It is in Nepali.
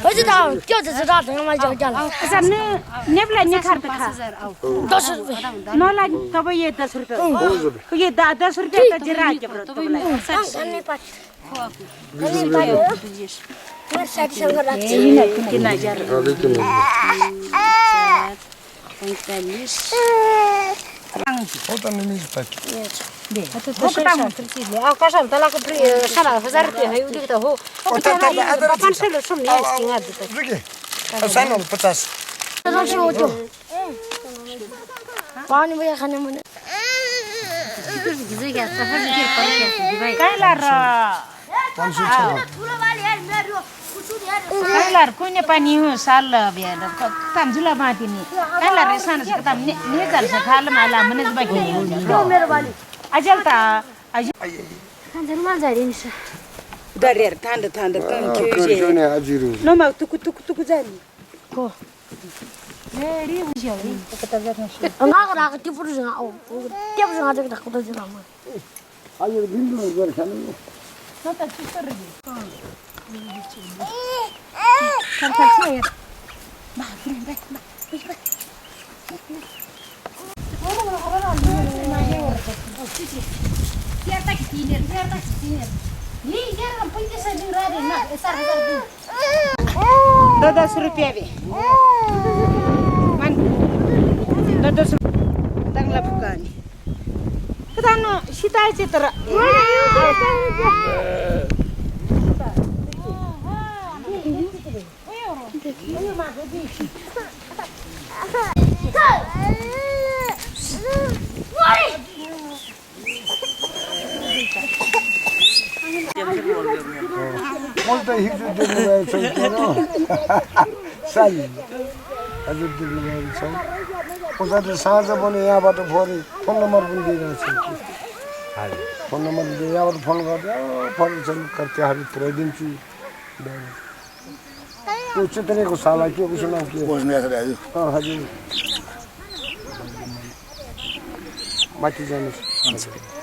बजे दाव क्यों जैसे रात में मैं जाओ जाना अच्छा ने बोला ने खर्च खा 10 रुपए नौ लाख तब ये 10 रुपए ये 10 रुपए का जरा के बरो तब नहीं पास नहीं पास मैं साथ संग रखती ये ना कि ना जार 45 Otan nie spać. कसम तलाको सारा हजार रुपैयाँ है उदिक त हो पाँच सय सुन नि सिंगा दु त Drugie. A saną 50. तो होतो पानी भैया खाने मन काइलार काइलार कुने पानी हो साल बियाल तम जुला माटी नि काइलार सानो छ तम ने जल छ खाल माला मने बाकी मेरो वाली अजल त खान मान जाइदिनु छ दरेर ठण्डा ठण्डा त Kurczę nie adziru. न म तुकु जानी को मेरी उज्याउ नि कता जानु अंगा राख ती पुरु जना ओ ते पुरु जना जक ढाको जना म Ayo bindu गर खानु. न त चुकर रे खर्च छ यार दस रुपया भी दस तंगला फुकानी कदानो सीताय चित्र Molta hijo de nuevo soltero. Sal. Ajo de nuevo sol. Osa de साँझ बने यहाँबाट फोन नम्बर पनि दिइरहेको छु फोन नम्बर दिए यहाँबाट फोन गर्दा फोन चाहिँ करते हामी पुऱ्याइदिन्छु त्यो चित्रेको साला के उसको नाम के बस्नु हजुर हजुर माथि जानुहोस्